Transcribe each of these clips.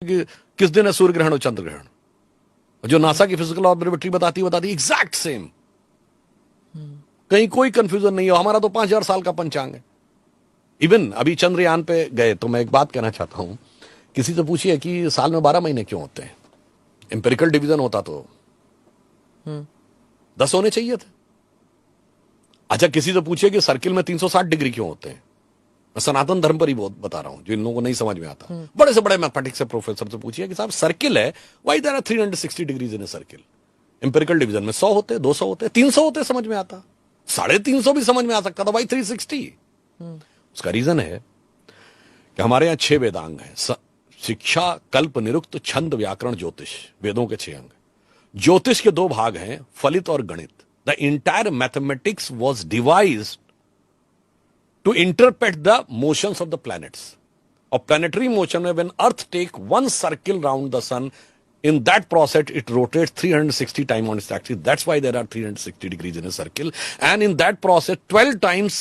कि किस दिन है सूर्य ग्रहण और चंद्र ग्रहण। जो नासा की फिजिकल ऑब्जर्वेटरी बताती है एग्जैक्ट सेम। कहीं कोई कंफ्यूजन नहीं है। हमारा तो 5000 साल का पंचांग है। इवन अभी चंद्रयान पे गए तो मैं एक बात कहना चाहता हूं, किसी से पूछिए कि साल में 12 महीने क्यों होते हैं। एम्पिरिकल डिवीजन होता तो 10 होने चाहिए थे। अच्छा, किसी से पूछिए कि सर्किल में 360 डिग्री क्यों होते हैं। मैं सनातन धर्म पर ही बहुत बता रहा हूं, जो इन लोगों को नहीं समझ में आता। बड़े से बड़े मैथमेटिक्स के प्रोफेसर से पूछिए कि साहब सर्किल है, why there are 360 degrees in a circle. Empirical division में 100 होते, 200 होते, 300 होते, समझ में आता। 350 भी समझ में आ सकता था, भाई 360। उसका रीजन है कि हमारे यहां 6 वेदांग हैं। शिक्षा, कल्प, निरुक्त, छंद, व्याकरण, ज्योतिष। वेदों के 6 अंग। ज्योतिष के 2 भाग हैं, फलित और गणित। The entire mathematics was devised to interpret the motions of the planets. Of planetary motion, when Earth take one circle round the sun, in that process it rotates 360 times on its axis. That's why there are 360 degrees in a circle. And in that process, 12 times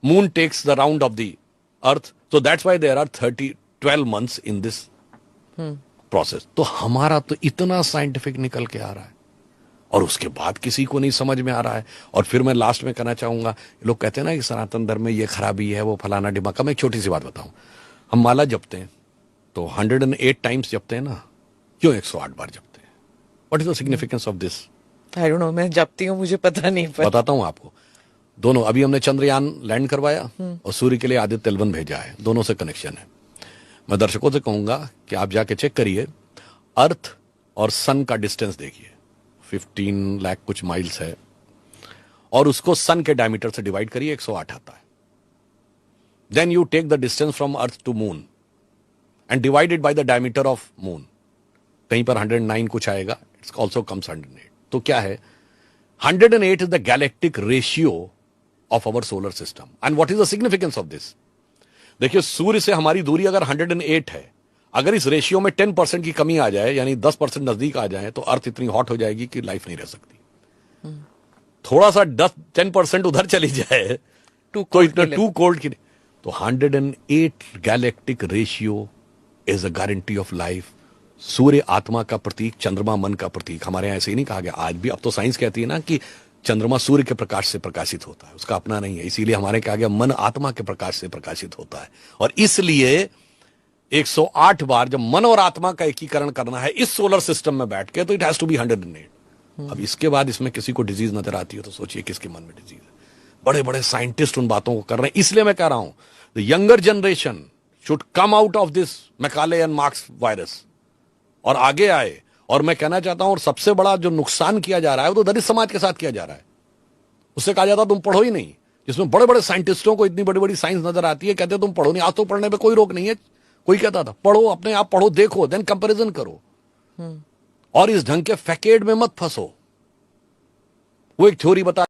moon takes the round of the Earth. So that's why there are 12 months in this process. तो हमारा तो इतना scientific निकल के आ रहा है और उसके बाद किसी को नहीं समझ में आ रहा है। और फिर मैं लास्ट में कहना चाहूंगा, लोग कहते हैं ना कि सनातन धर्म में ये खराबी है, वो फलाना डिमाका। मैं एक छोटी सी बात बताऊं, हम माला जपते हैं तो 108 टाइम्स जपते हैं ना, क्यों 108 बार जपते हैं? What is the significance of this? I don't know, मैं जपती हूँ, मुझे पता नहीं। बताता हूं आपको। दोनों, अभी हमने चंद्रयान लैंड करवाया और सूर्य के लिए आदित्य L1 भेजा है। दोनों से कनेक्शन है। मैं दर्शकों से कहूंगा कि आप जाके चेक करिए, अर्थ और सन का डिस्टेंस देखिए, 15 लाख कुछ माइल्स है, और उसको सन के डायमीटर से डिवाइड करिए, 108 आता है। Then you take the distance from earth to moon and divided by the diameter of moon. कहीं पर 109 कुछ आएगा, इट्स ऑल्सो कम्स 108। तो क्या है, 108 is the galactic ratio of our solar system. And what is the significance of this? देखिए, सूर्य से हमारी दूरी अगर 108 है, अगर इस रेशियो में 10% की कमी आ जाए, यानी 10% नजदीक आ जाए, तो अर्थ इतनी हॉट हो जाएगी कि लाइफ नहीं रह सकती। थोड़ा सा 10% उधर चली जाए तो इतना टू कोल्ड की नहीं। तो 108 galactic ratio is a guarantee of life. सूर्य आत्मा का प्रतीक, चंद्रमा मन का प्रतीक। हमारे यहां ऐसे ही नहीं कहा गया, आज भी। अब तो साइंस कहती है ना कि चंद्रमा सूर्य के प्रकाश से प्रकाशित होता है, उसका अपना नहीं है। इसीलिए हमारे कहा गया मन आत्मा के प्रकाश से प्रकाशित होता है। और इसलिए 108 बार जब मन और आत्मा का एकीकरण करना है इस सोलर सिस्टम में बैठ के, तो इट हैज टू बी 108। अब इसके बाद इसमें किसी को डिजीज नजर आती है तो सोचिए किसके मन में डिजीज है। बड़े बड़े साइंटिस्ट उन बातों को कर रहे हैं। इसलिए मैं कह रहा हूं, the younger generation should come out of this Macaulay and marks virus और आगे आए। और मैं कहना चाहता हूं, और सबसे बड़ा जो नुकसान किया जा रहा है वो तो दलित समाज के साथ किया जा रहा है। उससे कहा जाता तुम पढ़ो ही नहीं, जिसमें बड़े बड़े साइंटिस्टों को इतनी बड़ी बड़ी साइंस नजर आती है, कहते तुम पढ़ो नहीं। आज तो पढ़ने में कोई रोक नहीं है। कोई कहता था पढ़ो, अपने आप पढ़ो, देखो, देन कंपैरिजन करो, और इस ढंग के फैकेड में मत फंसो। वो एक थ्योरी बता